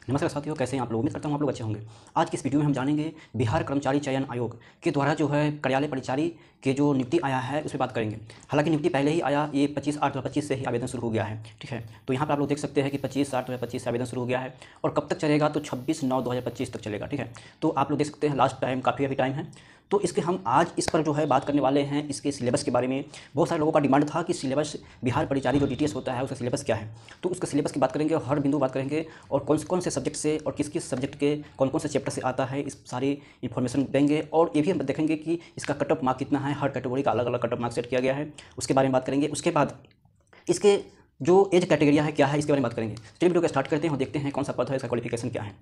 नमस्कार साथियों, कैसे हैं आप लोग। उम्मीद करता हूँ आप लोग अच्छे होंगे। आज की इस वीडियो में हम जानेंगे बिहार कर्मचारी चयन आयोग के द्वारा जो है कार्यालय परिचारी के जो नियुक्ति आया है उस पर बात करेंगे। हालांकि नियुक्ति पहले ही आया, ये 25/8/2025 से ही आवेदन शुरू हो गया है। ठीक है, तो यहाँ पर आप लोग देख सकते हैं कि 25/8/2025 से आवेदन शुरू हो गया है और कब तक चलेगा तो 26/9/2025 तक चलेगा। ठीक है, तो आप लोग देख सकते हैं लास्ट टाइम काफ़ी अभी टाइम है। तो इसके हम आज इस पर जो है बात करने वाले हैं, इसके सिलेबस के बारे में। बहुत सारे लोगों का डिमांड था कि सिलेबस बिहार परिचारी जो डीटीएस होता है उसका सिलेबस क्या है, तो उसका सिलेबस की बात करेंगे और हर बिंदु बात करेंगे और कौन से सब्जेक्ट से और किस किस सब्जेक्ट के कौन से चैप्टर से आता है, इस सारी इन्फॉर्मेशन देंगे। और ये भी हम देखेंगे कि इसका कट ऑफ मार्क कितना है, हर कैटेगरी का अलग अलग कट ऑफ मार्क सेट किया गया है, उसके बारे में बात करेंगे। उसके बाद इसके जो एज कैटेगरिया है क्या है, इसके बारे में बात करेंगे। चलिए वीडियो को स्टार्ट करते हैं और देखते हैं कौन सा पद है, इसका क्वालिफिकेशन क्या है।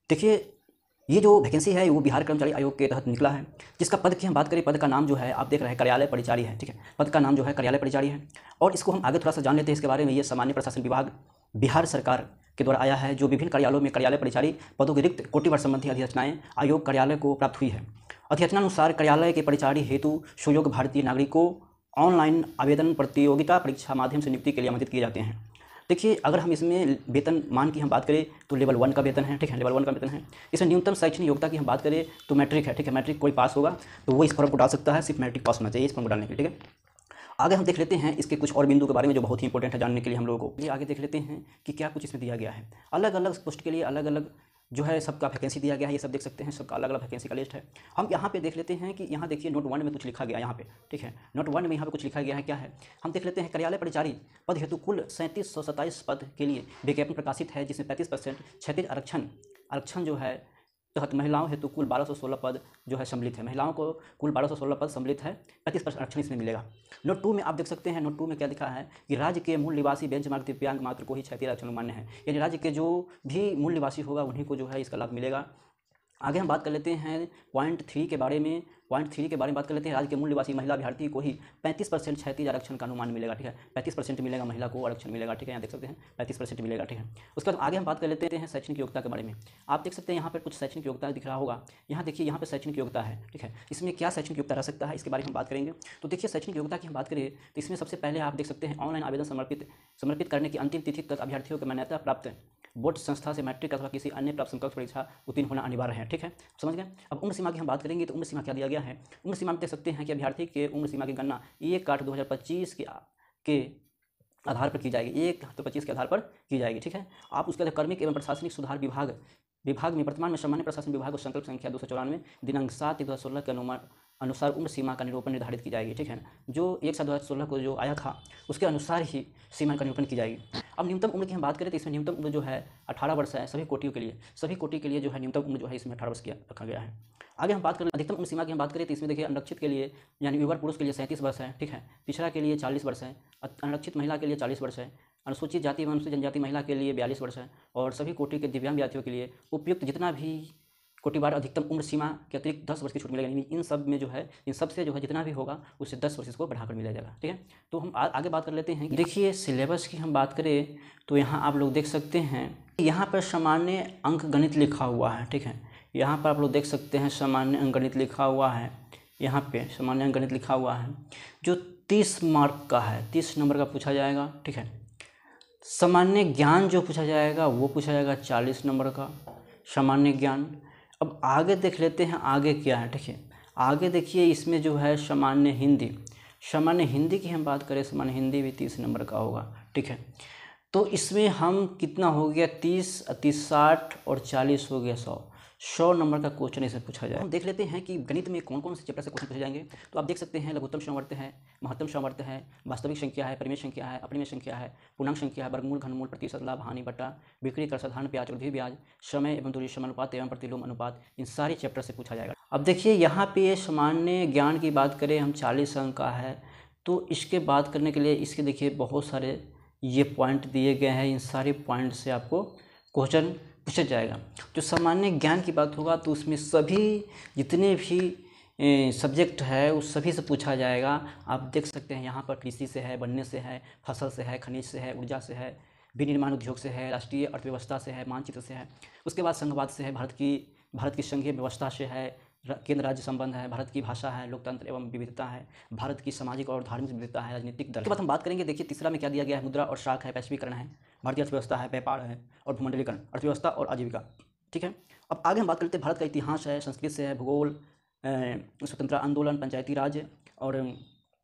देखिए, ये जो वैकेंसी है वो बिहार कर्मचारी आयोग के तहत निकला है, जिसका पद की हम बात करें, पद का नाम जो है आप देख रहे हैं कार्यालय परिचारी है। ठीक है, पद का नाम जो है कार्यालय परिचारी है। और इसको हम आगे थोड़ा सा जान लेते हैं इसके बारे में। ये सामान्य प्रशासन विभाग बिहार सरकार के द्वारा आया है, जो विभिन्न कार्यालयों में कार्यालय परिचारी पदों के रिक्त कोटिवार संबंधी अधिसूचनाएं आयोग कार्यालय को प्राप्त हुई है। अधिसूचनानुसार कार्यालय के परिचारी हेतु सुयोग्य भारतीय नागरिक को ऑनलाइन आवेदन प्रतियोगिता परीक्षा माध्यम से नियुक्ति के लिए आमंत्रित किए जाते हैं। देखिए, अगर हम इसमें वेतन मान की हम बात करें तो लेवल 1 का वेतन है। ठीक है, लेवल 1 का वेतन है। इसमें न्यूनतम शैक्षणिक योग्यता की हम बात करें तो मैट्रिक है। ठीक है, मैट्रिक कोई पास होगा तो वो इस फॉर्म को डाल सकता है, सिर्फ मैट्रिक पास होना चाहिए इस फॉर्म को डालने के लिए। ठीक है, आगे हम देख लेते हैं इसके कुछ और बिंदु के बारे में जो बहुत ही इंपॉर्टेंट है जानने के लिए हम लोगों को। ये आगे देख लेते हैं कि क्या कुछ इसमें दिया गया है। अलग अलग पोस्ट के लिए अलग अलग जो है सबका वैकेंसी दिया गया है, ये सब देख सकते हैं, सबका अलग अलग वैकेंसी का लिस्ट है। हम यहाँ पे देख लेते हैं कि यहाँ देखिए नोट 1 में कुछ लिखा गया यहाँ पे। ठीक है, नोट 1 में यहाँ पे कुछ लिखा गया है, क्या है हम देख लेते हैं। कार्यालय परिचारी पद हेतु कुल 3727 पद के लिए विज्ञापन प्रकाशित है, जिसमें 35% क्षैतिज आरक्षण जो है तहत महिलाओं हेतु कुल 1216 पद जो है सम्मिलित है। महिलाओं को कुल 1216 पद सम्मिलित है, 35% आरक्षण इसमें मिलेगा। नोट 2 में आप देख सकते हैं, नोट 2 में क्या लिखा है कि राज्य के मूल निवासी बेंचमार्क दिव्यांग मात्र को ही क्षैतिज आरक्षण मान्य है, यानी राज्य के जो भी मूल निवासी होगा उन्हीं को जो है इसका लाभ मिलेगा। आगे हम बात कर लेते हैं पॉइंट 3 के बारे में। पॉइंट 3 के बारे में बात कर लेते हैं। राज्य के मूल निवासी महिला अभ्यर्थी को ही 35% क्षैतिज आरक्षण का अनुमान मिलेगा। ठीक है, 35% मिलेगा, महिला को आरक्षण मिलेगा। ठीक है, यहाँ देख सकते हैं 35% मिलेगा। ठीक है, उसके बाद आगे हम बात कर लेते हैं शैक्षणिक योग्यता के बारे में। आप देख सकते हैं यहाँ पर कुछ शैक्षणिक योग्यता दिख रहा होगा। यहाँ देखिए, यहाँ पर शैक्षणिक योग्यता है। ठीक है, इसमें क्या शैक्षणिक योग्यता रह सकता है इसके बारे में हम बात करेंगे। तो देखिए, शैक्षणिक योग्यता की हम बात करें तो इसमें सबसे पहले आप देख सकते हैं ऑनलाइन आवेदन समर्पित करने की अंतिम तिथि तक अभ्यर्थियों को मान्यता प्राप्त बोर्ड संस्था से मैट्रिक अथवा किसी अन्य प्राप्त समकक्ष परीक्षा उत्तीर्ण होना अनिवार्य है। ठीक है, समझ गए। अब उम्र सीमा की हम बात करेंगे तो उम्र सीमा क्या दिया गया है। उम्र सीमा में देख सकते हैं कि अभ्यर्थी के उम्र सीमा की गणना 1/8/2025 के आधार पर की जाएगी। 1/8/25 के आधार पर की जाएगी। ठीक है, आप उसके कार्मिक एवं प्रशासनिक सुधार विभाग में वर्तमान में सामान्य प्रशासन विभाग को संकल्प संख्या 294 दिनांक 7/1/2016 के अनुसार उम्र सीमा का निरूपण निर्धारित की जाएगी। ठीक है, जो 1/7/2016 को जो आया था उसके अनुसार ही सीमा का निरूपण की जाएगी। अब न्यूनतम उम्र की हम बात करें तो इसमें न्यूनतम उम्र जो है 18 वर्ष है सभी कोटियों के लिए। सभी कोटि के लिए जो है न्यूनतम उम्र जो है इसमें 18 वर्ष की रखा गया है। आगे हम बात करें अधिकतम उम्र सीमा की हम बात करें तो इसमें देखिए अनरक्षित के लिए यानी युवा पुरुष के लिए 37 वर्ष है। ठीक है, पिछड़ा के लिए 40 वर्ष है, अनरक्षित महिला के लिए 40 वर्ष है, अनुसूचित जाति एवं अनुसूचित जनजाति महिला के लिए 42 वर्ष है और सभी कोटि के दिव्यांग अभ्यर्थियों के लिए उपयुक्त जितना भी कोटिवार अधिकतम उम्र सीमा के अतिरिक्त 10 वर्ष की छूट मिलेगी। इन सब में जो है इन सब से जो है जितना भी होगा उससे 10 वर्ष इसको बढ़ाकर मिला जाएगा। ठीक है, तो हम आगे बात कर लेते हैं। देखिए, सिलेबस की हम बात करें तो यहाँ आप लोग देख सकते हैं, यहाँ पर सामान्य अंक गणित लिखा हुआ है। ठीक है, यहाँ पर आप लोग देख सकते हैं सामान्य अंक गणित लिखा हुआ है। यहाँ पे सामान्य अंक गणित लिखा हुआ है जो 30 मार्क का है, 30 नंबर का पूछा जाएगा। ठीक है, सामान्य ज्ञान जो पूछा जाएगा वो पूछा जाएगा 40 नंबर का सामान्य ज्ञान। अब आगे देख लेते हैं आगे क्या है। ठीक है, आगे देखिए इसमें जो है सामान्य हिंदी की हम बात करें, सामान्य हिंदी भी 30 नंबर का होगा। ठीक है, तो इसमें हम कितना हो गया 30 30 60 और 40 हो गया 100 नंबर का क्वेश्चन इसे पूछा जाए। हम देख लेते हैं कि गणित में कौन कौन से चैप्टर से क्वेश्चन पूछे जाएंगे। तो आप देख सकते हैं लघुत्तम सामर्थ्य है, महत्तम सामर्थ्य है, वास्तविक संख्या है, परिमेय संख्या है, अपरिमेय संख्या है, पूर्णांक संख्या है, वर्गमूल, घनमूल, प्रतिशत, लाभ, हानि, बटा, बिक्री कर, साधारण ब्याज, वृद्धि ब्याज, समय एवं दूरी, समानुपात एवं प्रतिलोम अनुपात, इन सारे चैप्टर से पूछा जाएगा। अब देखिए यहाँ पे सामान्य ज्ञान की बात करें हम 40 अंक का है, तो इसके बात करने के लिए इसके देखिए बहुत सारे ये पॉइंट दिए गए हैं। इन सारे पॉइंट से आपको क्वेश्चन पूछा जाएगा। जो सामान्य ज्ञान की बात होगा तो उसमें सभी जितने भी सब्जेक्ट है उस सभी से पूछा जाएगा। आप देख सकते हैं यहाँ पर कृषि से है, वन्य से है, फसल से है, खनिज से है, ऊर्जा से है, विनिर्माण उद्योग से है, राष्ट्रीय अर्थव्यवस्था से है, मानचित्र से है, उसके बाद संघवाद से है, भारत की संघीय व्यवस्था से है, केंद्र राज्य संबंध है, भारत की भाषा है, लोकतंत्र एवं विविधता है, भारत की सामाजिक और धार्मिक विविधता है, राजनीतिक दल। इसके बाद हम बात करेंगे, देखिए तीसरा में क्या दिया गया है, मुद्रा और शाख है, वैश्वीकरण है, भारतीय अर्थव्यवस्था है, व्यापार है और भूमंडलीकरण, अर्थव्यवस्था और आजीविका। ठीक है, अब आगे हम बात करते हैं भारत का इतिहास है, संस्कृत से है, भूगोल, स्वतंत्रता आंदोलन, पंचायती राज और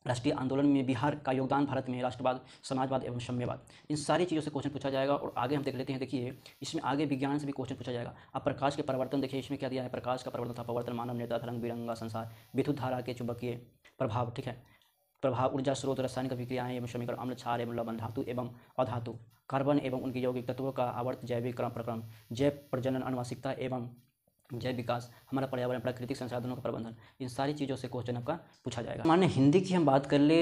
राष्ट्रीय आंदोलन में बिहार का योगदान, भारत में राष्ट्रवाद, समाजवाद एवं साम्यवाद, इन सारी चीज़ों से क्वेश्चन पूछा जाएगा। और आगे हम देख लेते हैं, देखिए इसमें आगे विज्ञान से भी क्वेश्चन पूछा जाएगा। अब प्रकाश के परिवर्तन देखिए, इसमें क्या दिया है, प्रकाश का परिवर्तन था प्रवर्तन मानव नेता रंग बिरंगा संसार, विद्युत धारा के चुंबकीय प्रभाव, ठीक है, प्रभाव, ऊर्जा स्रोत, रासायनिक अभिक्रियाएं एवं समीकरण, अम्ल, क्षार एवं लवण, धातु एवं अधातु, कार्बन एवं उनके यौगिक तत्वों का आवर्त, जैविक क्रम प्रक्रम, जैव प्रजनन, आनुवंशिकता एवं जैव विकास, हमारा पर्यावरण, प्राकृतिक संसाधनों का प्रबंधन, इन सारी चीज़ों से क्वेश्चन आपका पूछा जाएगा। सामान्य हिंदी की हम बात कर ले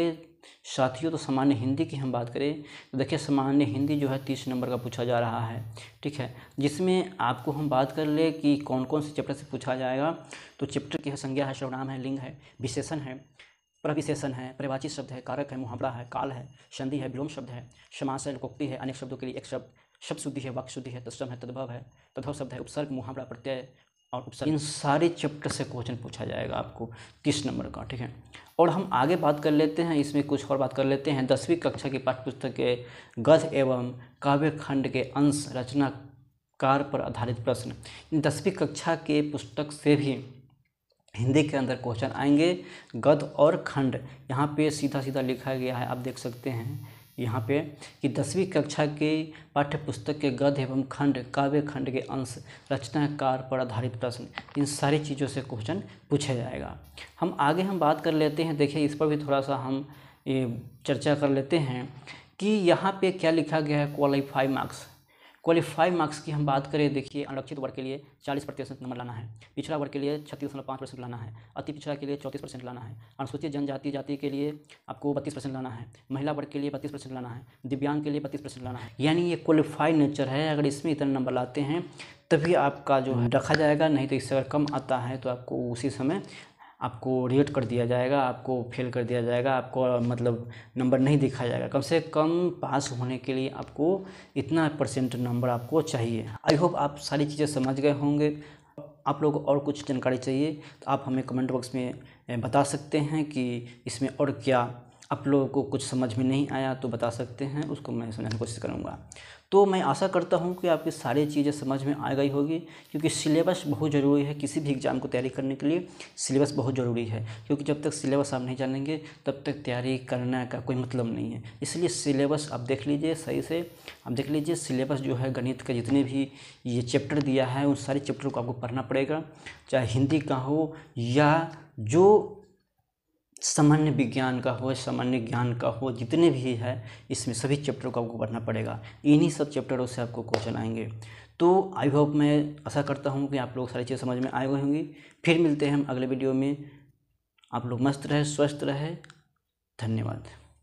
साथियों, तो सामान्य हिंदी की हम बात करें तो देखिए सामान्य हिंदी जो है 30 नंबर का पूछा जा रहा है। ठीक है, जिसमें आपको हम बात कर ले कि कौन कौन से चैप्टर से पूछा जाएगा। तो चैप्टर की है संज्ञा है, सर्वनाम है, लिंग है, विशेषण है, प्रविशेषण है, परिवाची शब्द है, कारक है, मुहावरा है, काल है, संधि है, विलोम शब्द है, समास है, लोकोक्ति है, अनेक शब्दों के लिए एक शब्द, शब्द शुद्धि है, वाक्य शुद्धि है, तत्सम है, तद्भव है, तद्भव शब्द है, उपसर्ग, मुहावरा, प्रत्यय और उपसर्ग, इन सारे चैप्टर से क्वेश्चन पूछा जाएगा आपको 30 नंबर का। ठीक है, और हम आगे बात कर लेते हैं, इसमें कुछ और बात कर लेते हैं। 10वीं कक्षा की पाठ्यपुस्तक के गद्य एवं काव्य खंड के अंश, रचनाकार पर आधारित प्रश्न, इन 10वीं कक्षा के पुस्तक से भी हिंदी के अंदर क्वेश्चन आएंगे। गद्य और खंड यहाँ पे सीधा सीधा लिखा गया है, आप देख सकते हैं यहाँ पे कि 10वीं कक्षा के पाठ्य पुस्तक के गद्य एवं खंड, काव्य खंड के अंश, रचनाकार पर आधारित प्रश्न, इन सारी चीज़ों से क्वेश्चन पूछा जाएगा। हम आगे बात कर लेते हैं, देखिए इस पर भी थोड़ा सा हम ये चर्चा कर लेते हैं कि यहाँ पे क्या लिखा गया है। क्वालिफाई मार्क्स, क्वालिफाई मार्क्स की हम बात करें, देखिए आरक्षित वर्ग के लिए 40% नंबर लाना है, पिछड़ा वर्ग के लिए 36.5% लाना है, अति पिछड़ा के लिए 34% लाना है, अनुसूचित जनजाति जाति के लिए आपको 32% लाना है, महिला वर्ग के लिए 32% लाना है, दिव्यांग के लिए 32% लाना है। यानी ये क्वालिफाई नेचर है, अगर इसमें इतने नंबर लाते हैं तभी आपका जो है रखा जाएगा, नहीं तो इससे अगर कम आता है तो आपको उसी समय आपको रिजेक्ट कर दिया जाएगा, आपको फेल कर दिया जाएगा, आपको मतलब नंबर नहीं दिखाया जाएगा। कम से कम पास होने के लिए आपको इतना % नंबर आपको चाहिए। आई होप आप सारी चीज़ें समझ गए होंगे। आप लोगों को और कुछ जानकारी चाहिए तो आप हमें कमेंट बॉक्स में बता सकते हैं कि इसमें और क्या आप लोगों को कुछ समझ में नहीं आया तो बता सकते हैं, उसको मैं समझाने की कोशिश करूँगा। तो मैं आशा करता हूँ कि आपकी सारी चीज़ें समझ में आ गई होगी, क्योंकि सिलेबस बहुत ज़रूरी है। किसी भी एग्ज़ाम को तैयारी करने के लिए सिलेबस बहुत ज़रूरी है, क्योंकि जब तक सिलेबस आप नहीं जानेंगे तब तक तैयारी करने का कोई मतलब नहीं है। इसलिए सिलेबस आप देख लीजिए, सही से आप देख लीजिए। सिलेबस जो है गणित का जितने भी ये चैप्टर दिया है उन सारे चैप्टर को आपको पढ़ना पड़ेगा, चाहे हिंदी का हो या जो सामान्य विज्ञान का हो, सामान्य ज्ञान का हो, जितने भी है इसमें सभी चैप्टरों को आपको पढ़ना पड़ेगा। इन्हीं सब चैप्टरों से आपको क्वेश्चन आएंगे। तो आई होप, मैं आशा करता हूँ कि आप लोग सारी चीज़ें समझ में आए हुए होंगी। फिर मिलते हैं हम अगले वीडियो में। आप लोग मस्त रहे, स्वस्थ रहे। धन्यवाद।